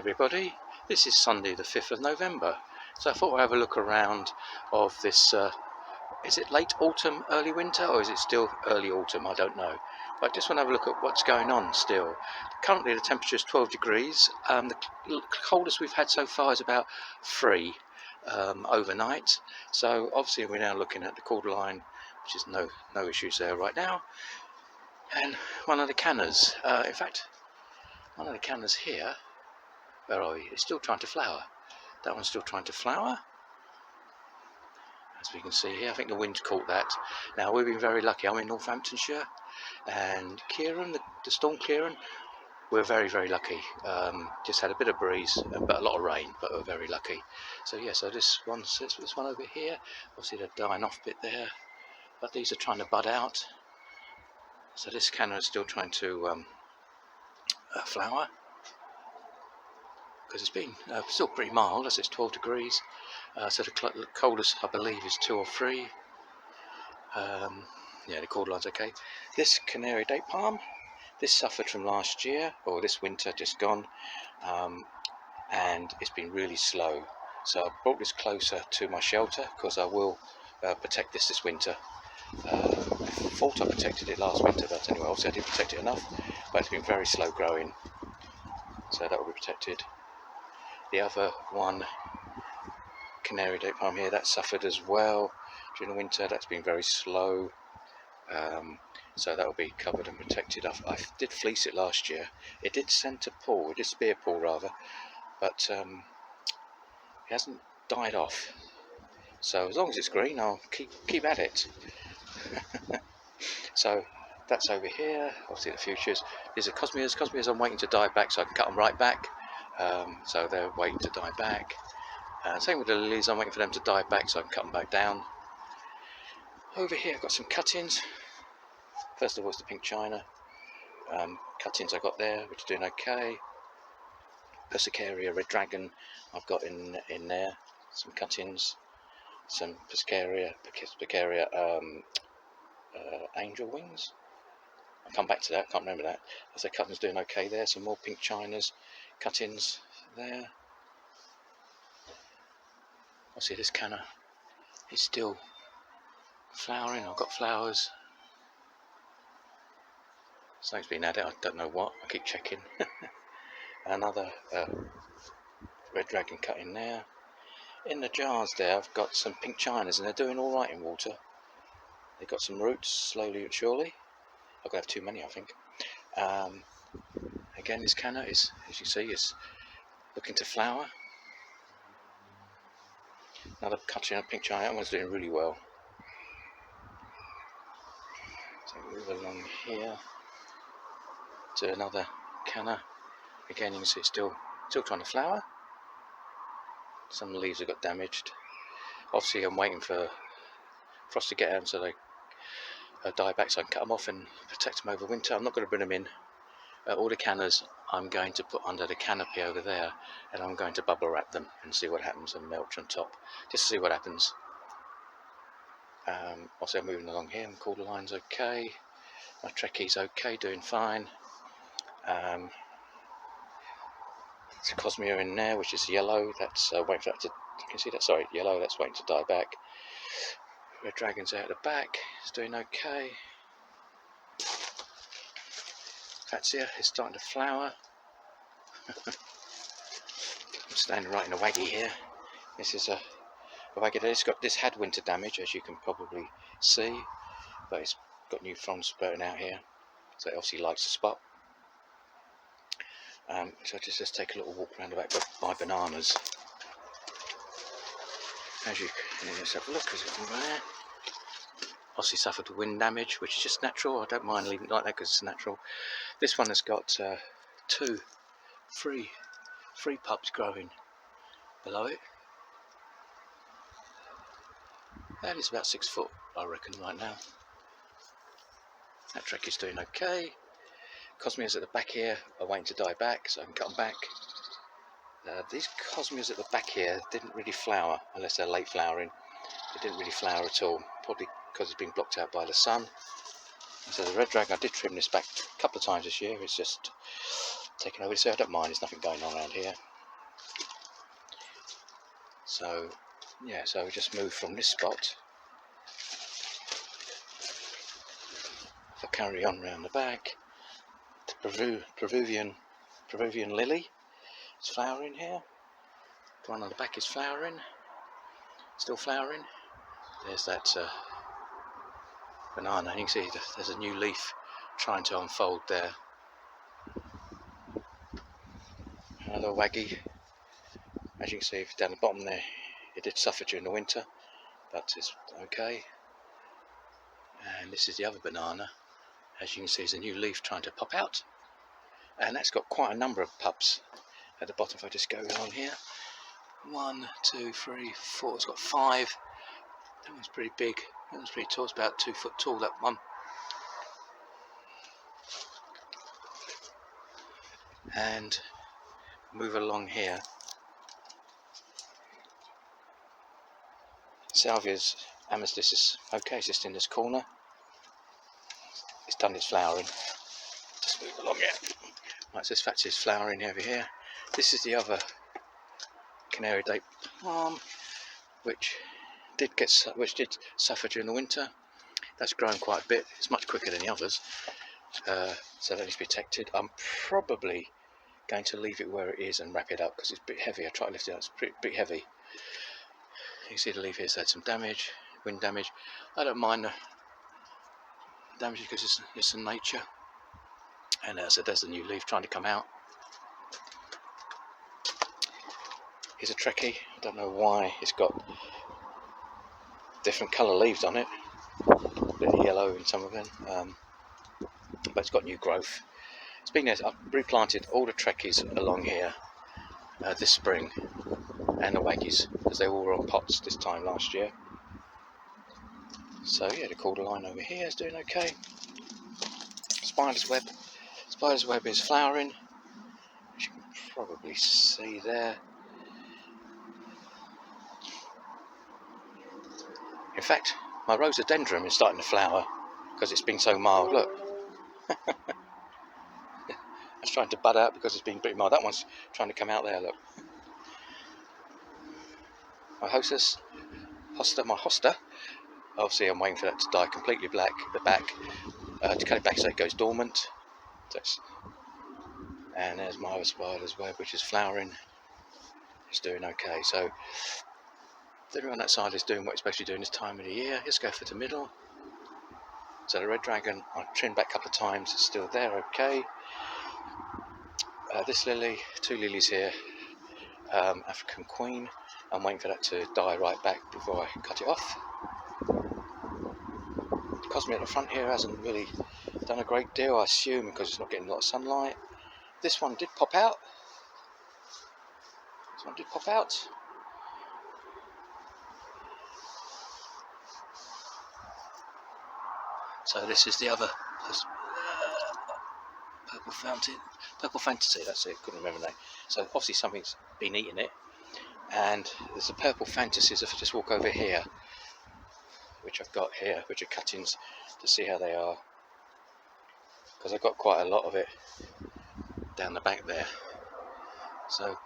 everybody, this is Sunday the 5th of November, so I thought I'd have a look around of this, is it late autumn, early winter, or is it still early autumn? I don't know, but I just want to have a look at what's going on still. Currently the temperature is 12 degrees, the coldest we've had so far is about 3 overnight, so obviously we're now looking at the Cordline, which is no issues there right now, and one of the Cannas, in fact one of the Cannas here, where are we? It's still trying to flower. That one's still trying to flower, as we can see here. I think the wind caught that. Now we've been very lucky. I'm in Northamptonshire, and Kieran, the storm Kieran, we're very lucky. Just had a bit of breeze, but a lot of rain, but we're very lucky. So yeah, so this one over here, obviously they're dying off a bit there, but these are trying to bud out. So this Canna is still trying to flower, because it's been still pretty mild, as it's 12 degrees, so the coldest I believe is 2 or 3. Yeah, the Cordlines okay. This canary date palm, this suffered from last year, or this winter just gone, and it's been really slow, so I brought this closer to my shelter because I will protect this winter. I thought I protected it last winter, but anyway, obviously I didn't protect it enough, but it's been very slow growing, so that will be protected. The other one, canary date palm here, that suffered as well during the winter. That's been very slow, so that will be covered and protected. I did fleece it last year. It did centre pull, it did spear pull rather, but it hasn't died off. So as long as it's green, I'll keep at it. So that's over here. Obviously the futures. These are Cosmias. Cosmias I'm waiting to die back so I can cut them right back. So they're waiting to die back. Same with the Lilies, I'm waiting for them to die back so I can cut them back down. Over here I've got some cuttings. First of all, it's the pink china. Cuttings I got there, which are doing okay. Persicaria, red dragon, I've got in there. Some cuttings. Some Persicaria, angel wings. I'll come back to that, can't remember that. I say cuttings doing okay there. Some more pink chinas, cuttings there. I see this Canna is still flowering. I've got flowers. Something's been added, I don't know what, I keep checking. Another red dragon cut in there. In the jars there I've got some pink chinas, and they're doing alright in water. They've got some roots, slowly but surely. I've got to have too many, I think. Again, this Canna is, as you see, is looking to flower. Another cut in a pink china, that one's doing really well. So move along here to another Canna. Again, you can see it's still trying to flower. Some leaves have got damaged. Obviously I'm waiting for frost to get out so they die back so I can cut them off and protect them over winter. I'm not going to bring them in. All the Cannas I'm going to put under the canopy over there, and I'm going to bubble wrap them and see what happens, and mulch on top, just to see what happens. Also I'm moving along here, and Cordlines okay, my Trachy's okay, doing fine. There's a Cosmia in there, which is yellow, that's waiting for that to, you can see that, sorry, yellow, that's waiting to die back. Red dragon's out the back, it's doing okay. Fatsia is starting to flower. I'm standing right in a waggy here. This is a waggy. This had winter damage, as you can probably see, but it's got new fronds spurting out here, so it obviously likes the spot. So just take a little walk around the back of my bananas. As you can, let's have a look. Is it from there? Obviously suffered wind damage, which is just natural. I don't mind leaving it like that because it's natural. This one has got 3 pups growing below it. That is about 6 foot, I reckon, right now. That Trek is doing okay. Cosmias at the back here are waiting to die back, so I can cut them back. These Cosmias at the back here didn't really flower, unless they're late flowering. They didn't really flower at all, probably because it's been blocked out by the sun. So the red dragon, I did trim this back a couple of times this year. It's just taken over. So I don't mind. There's nothing going on around here. So yeah, so we just moved from this spot. If I carry on round the back to Peruvian Lilly. It's flowering here. The one on the back is flowering, still flowering. There's that banana, and you can see there's a new leaf trying to unfold there. Another waggy. As you can see down the bottom there, it did suffer during the winter, but it's okay. And this is the other banana. As you can see, there's a new leaf trying to pop out, and that's got quite a number of pups at the bottom. If I just go on here, 1, 2, 3, 4. It's got 5. That one's pretty big. That one's pretty tall. It's about 2 foot tall, that one. And move along here. Salvia's Amistad is okay. It's just in this corner. It's done its flowering. Just move along here. Right, so this Fatsia is flowering over here. This is the other canary date palm, which did suffer during the winter. That's grown quite a bit. It's much quicker than the others, so that needs to be protected. I'm probably going to leave it where it is and wrap it up because it's a bit heavy. I try to lift it up. It's pretty heavy. You can see the leaf here's had some damage, wind damage. I don't mind the damage because it's in nature. And so there's a new leaf trying to come out. Here's a Trachy. I don't know why it's got different colour leaves on it. A bit of yellow in some of them, but it's got new growth. It's been there. I've replanted all the Trachys along here this spring, and the Waggies, because they all were on pots this time last year. So yeah, the Cordline over here is doing okay. Spider's web is flowering, which you can probably see there. In fact, my rhododendron is starting to flower because it's been so mild. Look, it's trying to bud out because it's been pretty mild. That one's trying to come out there. Look, my hosta. Obviously, I'm waiting for that to die completely black. The back to cut it back so it goes dormant. And there's my other spider's web, which is flowering. It's doing okay. So everyone on that side is doing what it's supposed to be doing this time of the year. Let's go for the middle. So the red dragon, I trimmed back a couple of times. It's still there, okay. This lily, 2 lilies here. African Queen. I'm waiting for that to die right back before I cut it off. The Cosmia at the front here hasn't really done a great deal, I assume, because it's not getting a lot of sunlight. This one did pop out. So this is the other purple fantasy. That's it. Couldn't remember the name. So obviously something's been eating it, and there's the purple fantasies. If I just walk over here, which I've got here, which are cuttings to see how they are, because I've got quite a lot of it down the back there. So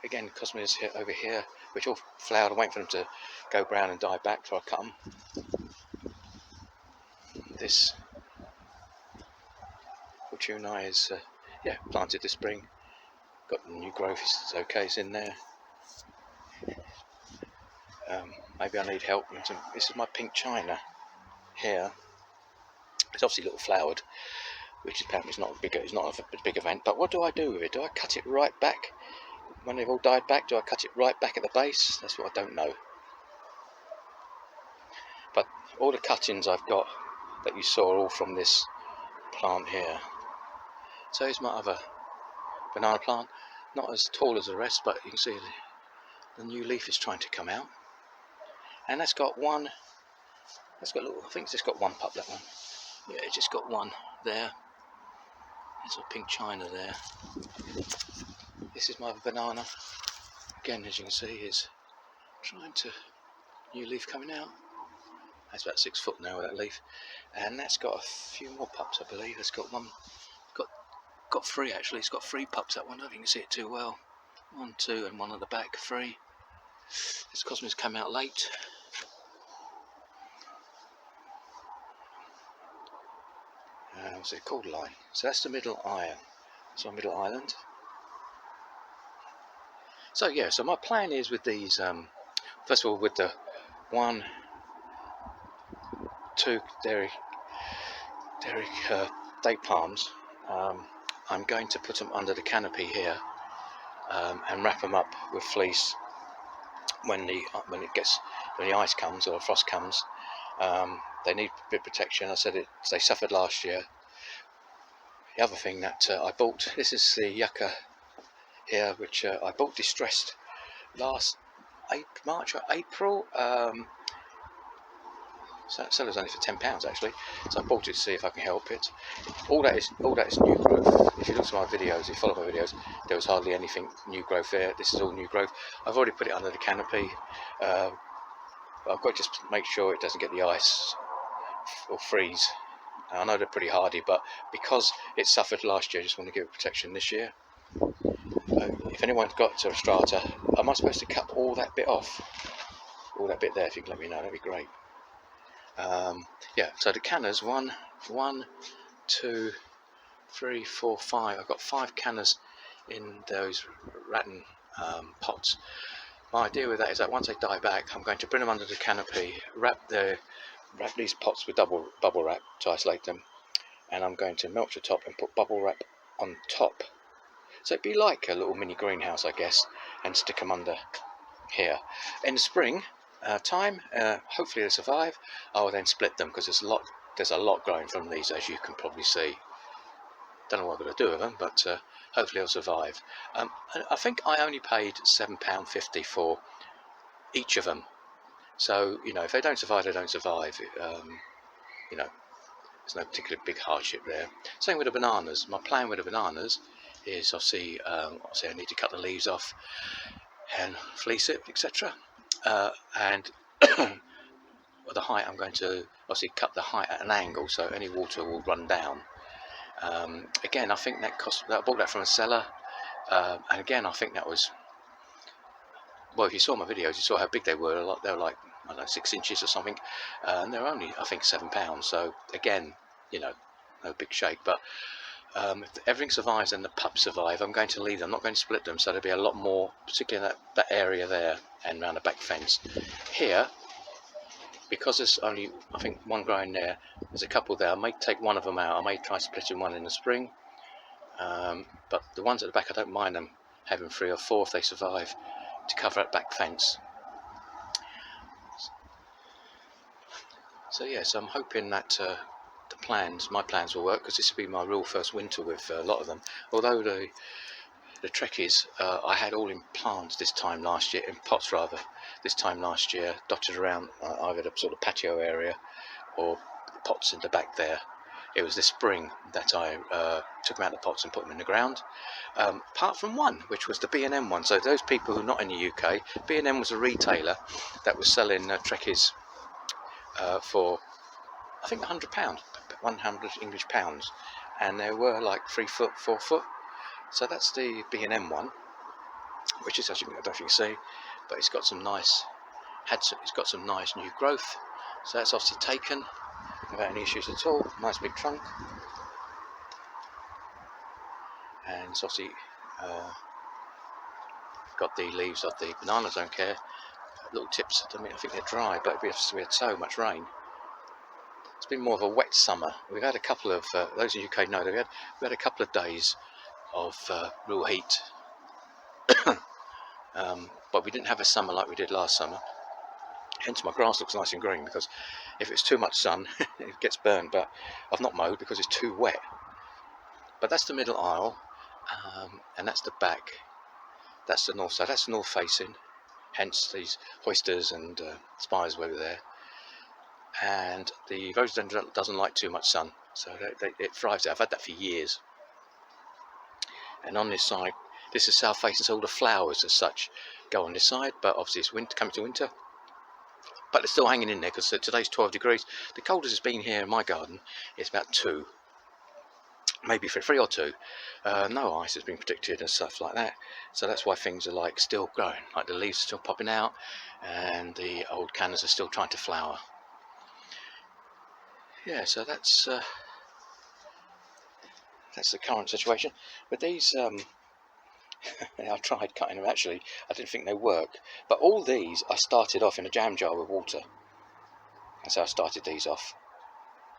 again, Cosmias over here, which all flowered. I'm waiting for them to go brown and die back before I cut them. This Fortunei is planted this spring. Got new growth. It's okay. It's in there. Maybe I need help. This is my pink china here. It's obviously a little flowered, which apparently is not a big event. But what do I do with it? Do I cut it right back when they've all died back? Do I cut it right back at the base? That's what I don't know. But all the cuttings I've got that you saw are all from this plant here. So here's my other banana plant. Not as tall as the rest, but you can see the new leaf is trying to come out. And that's got one. I think it's just got one pup. That one. Yeah, it's just got one there. There's a pink china there. This is my other banana. Again, as you can see, is trying to new leaf coming out. That's about 6 foot now with that leaf, and that's got a few more pups, I believe. It's got one. Got 3 actually. It's got 3 pups. That one. I don't think you can see it too well. 1, 2, and one at the back. 3. This cosmos came out late. What's it called? Line. So that's the middle iron. That's my middle island. So yeah, so my plan is with these, first of all with the 1, 2 dairy date palms, I'm going to put them under the canopy here and wrap them up with fleece when the ice comes or frost comes. They need a bit of protection. I said they suffered last year. The other thing that I bought, this is the yucca here, which I bought distressed last March or April. So it was only for £10 actually. So I bought it to see if I can help it. All that is new growth. If you look at my videos, if you follow my videos, there was hardly anything new growth there. This is all new growth. I've already put it under the canopy. I've got to just make sure it doesn't get the ice or freeze. I know they're pretty hardy, but because it suffered last year, I just want to give it protection this year. If anyone's got to a strata, am I supposed to cut all that bit off? All that bit there, if you can let me know, that'd be great. Yeah, so the cannas, 1, 2, 3, 4, 5. I've got 5 cannas in those rattan pots. My idea with that is that once they die back, I'm going to bring them under the canopy, wrap these pots with bubble wrap to isolate them, and I'm going to melt the top and put bubble wrap on top. So it'd be like a little mini greenhouse, I guess, and stick them under here. In the spring time, hopefully they'll survive. I will then split them because there's a lot growing from these, as you can probably see. Don't know what I'm going to do with them, but hopefully they'll survive. I think I only paid £7.50 for each of them. So, you know, if they don't survive, they don't survive. You know, there's no particular big hardship there. Same with the bananas. My plan with the bananas is obviously I need to cut the leaves off and fleece it, etc. And the height, I'm going to obviously cut the height at an angle so any water will run down. Again, I think that I bought that from a seller, and again I think that was, well, if you saw my videos, you saw how big they were. They were like, I don't know, 6 inches or something, and they're only, I think, £7. So again, you know, no big shake. But if everything survives and the pups survive, I'm going to leave them. I'm not going to split them, so there'll be a lot more, particularly in that area there and around the back fence. Here, because there's only, I think, one growing there, there's a couple there. I may take one of them out. I may try splitting one in the spring. But the ones at the back, I don't mind them having 3 or 4 if they survive, to cover that back fence. So yes, I'm hoping that my plans will work, because this will be my real first winter with a lot of them. Although the Trachy's I had all in plants this time last year, in pots rather, this time last year, dotted around either the sort of patio area or pots in the back there. It was this spring that I took them out of the pots and put them in the ground, apart from one, which was the B&M one. So those people who are not in the UK, B&M was a retailer that was selling Trachy's for, I think, £100, 100 English pounds, and they were like 3 foot, 4 foot. So that's the B&M one, which is, actually, I don't know if you can see, but it's got some nice, it's got some nice new growth. So that's obviously taken without any issues at all. Nice big trunk, and it's obviously got the leaves of the bananas. Don't care, little tips. I mean, I think they're dry, but we had so much rain. It's been more of a wet summer. We've had a couple of those in the UK know we had a couple of days of real heat, but we didn't have a summer like we did last summer. Hence my grass looks nice and green, because if it's too much sun it gets burnt. But I've not mowed because it's too wet. But that's the middle aisle, and that's the back. That's the north side. That's the north facing, hence these oysters and spires over there. And the rhododendron doesn't like too much sun, so it thrives there. I've had that for years. And on this side, this is south facing, so all the flowers as such go on this side. But obviously it's winter, coming to winter, but they're still hanging in there, because today's 12 degrees. The coldest it's been here in my garden is about 2. maybe for 3 or 2. No ice has been predicted and stuff like that, so that's why things are like still growing, like the leaves are still popping out and the old cannas are still trying to flower. Yeah, so that's the current situation. But these I tried cutting them, actually I didn't think they work, but all these I started off in a jam jar with water. That's how I started these off.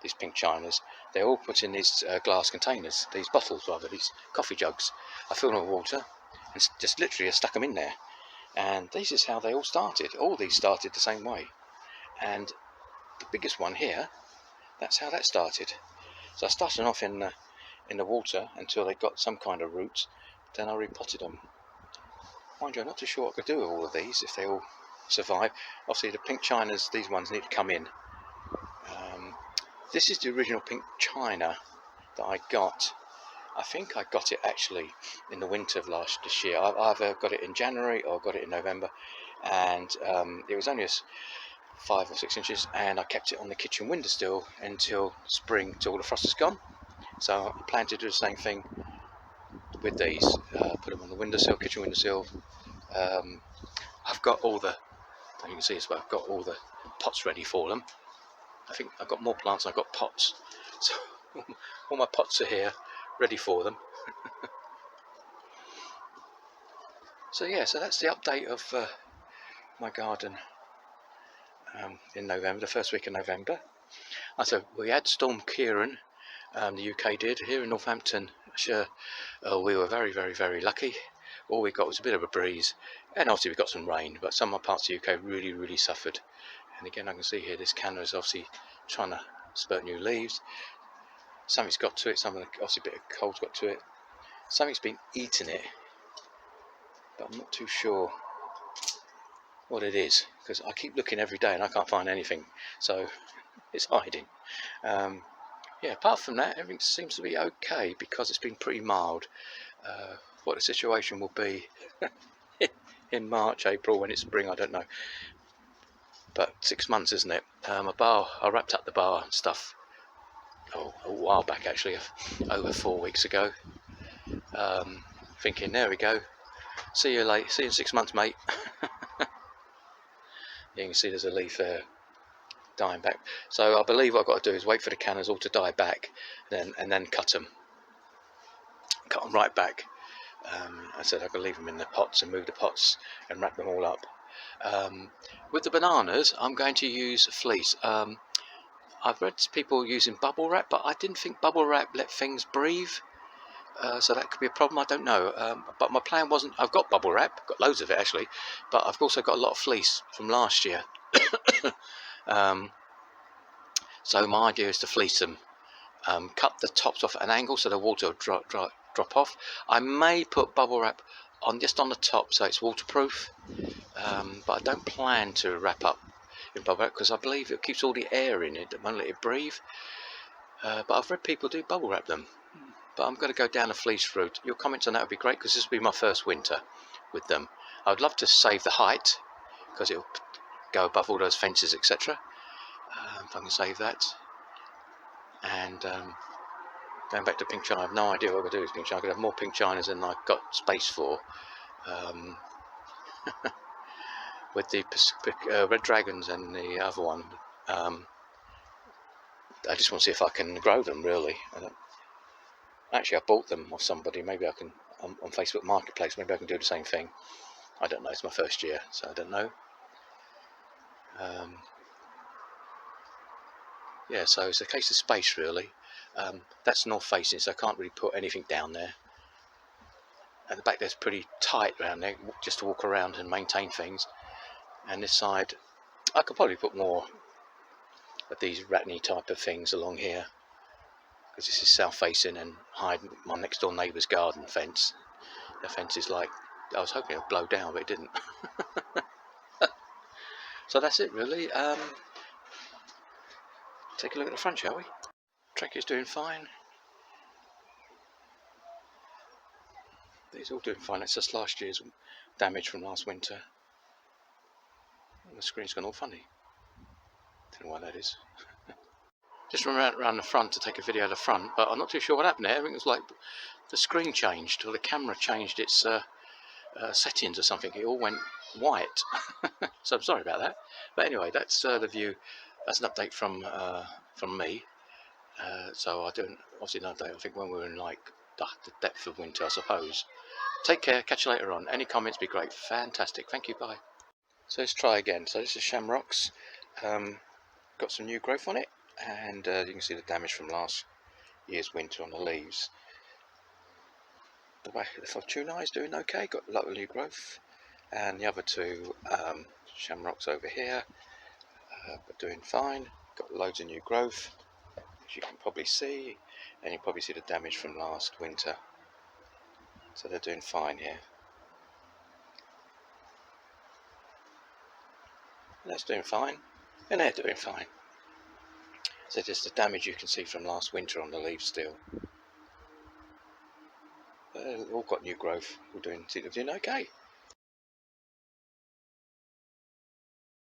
These pink chinas, they're all put in these glass containers, these bottles rather, these coffee jugs. I filled them with water and just literally stuck them in there, and this is how they all started. All these started the same way, and the biggest one here, that's how that started. So I started off in the water until they got some kind of root, then I repotted them. Mind you, I'm not too sure what I could do with all of these if they all survive. Obviously the pink chinas, these ones need to come in. This is the original pink china that I got. I think I got it actually in the winter of this year. I've either got it in January or got it in November, and it was only 5 or 6 inches, and I kept it on the kitchen windowsill until spring, till the frost is gone. So I plan to do the same thing with these, put them on the windowsill, kitchen windowsill. I've got all the, you can see as well, I've got all the pots ready for them. I think I've got more plants than I've got pots, so all my pots are here ready for them. So yeah, so that's the update of my garden in November, the first week of November. So we had Storm Kieran, the UK did, here in Northampton. Sure, we were very, very, very lucky. All we got was a bit of a breeze, and obviously we got some rain, but some parts of the UK really, really suffered. And again, I can see here this canna is obviously trying to spurt new leaves. Something's got to it, obviously a bit of cold's got to it. Something's been eating it, but I'm not too sure what it is, because I keep looking every day and I can't find anything, so it's hiding. Yeah, apart from that, everything seems to be okay because it's been pretty mild. What the situation will be in March, April, when it's spring, I don't know. But 6 months, isn't it? I wrapped up the bar and stuff a while back, actually, over 4 weeks ago. Thinking, there we go. See you in 6 months, mate. You can see there's a leaf there dying back. So I believe what I've got to do is wait for the cannas all to die back, and then cut them right back. I said I could leave them in the pots and move the pots and wrap them all up. With the bananas, I'm going to use fleece. I've read people using bubble wrap, but I didn't think bubble wrap let things breathe. So that could be a problem, I don't know. But my plan wasn't, I've got bubble wrap, got loads of it actually, but I've also got a lot of fleece from last year. So my idea is to fleece them, cut the tops off at an angle so the water will drop off. I may put bubble wrap just on the top so it's waterproof, but I don't plan to wrap up in bubble wrap because I believe it keeps all the air in it, that won't let it breathe. But I've read people do bubble wrap them. But I'm going to go down the fleece route. Your comments on that would be great, because this will be my first winter with them. I would love to save the height because it will go above all those fences, etc. If I can save that. And going back to pink china, I have no idea what I'm going to do with pink china. I could have more pink chinas than I've got space for. With the red dragons and the other one, I just want to see if I can grow them, really. Actually, I bought them off somebody. Maybe I can, on Facebook Marketplace, maybe I can do the same thing. I don't know, it's my first year, so I don't know. Yeah, so it's a case of space, really. That's north facing, so I can't really put anything down there. At the back there's pretty tight around there, just to walk around and maintain things. And this side, I could probably put more of these ratney type of things along here, because this is south facing, and hide my next door neighbour's garden fence. The fence is like, I was hoping it would blow down, but it didn't. So that's it, really. Take a look at the front, shall we? Trachy's doing fine. These all doing fine. It's just last year's damage from last winter. And the screen's gone all funny. Don't know why that is. Just ran around the front to take a video of the front, but I'm not too sure what happened there. I think it was like the screen changed, or the camera changed its settings or something. It all went white. So I'm sorry about that. But anyway, that's the view. That's an update from me. So I don't obviously an update. I think when we're in like the depth of winter, I suppose. Take care. Catch you later on. Any comments? Be great. Fantastic. Thank you. Bye. So let's try again. So this is Chamaerops. Got some new growth on it, and you can see the damage from last year's winter on the leaves. The Fortunei is doing okay, got a lot of new growth, and the other two Chamaerops over here are doing fine, got loads of new growth, as you can probably see, and you probably see the damage from last winter, so they're doing fine here. And that's doing fine, and they're doing fine. So just the damage you can see from last winter on the leaves still. But they've all got new growth, seem to be doing okay.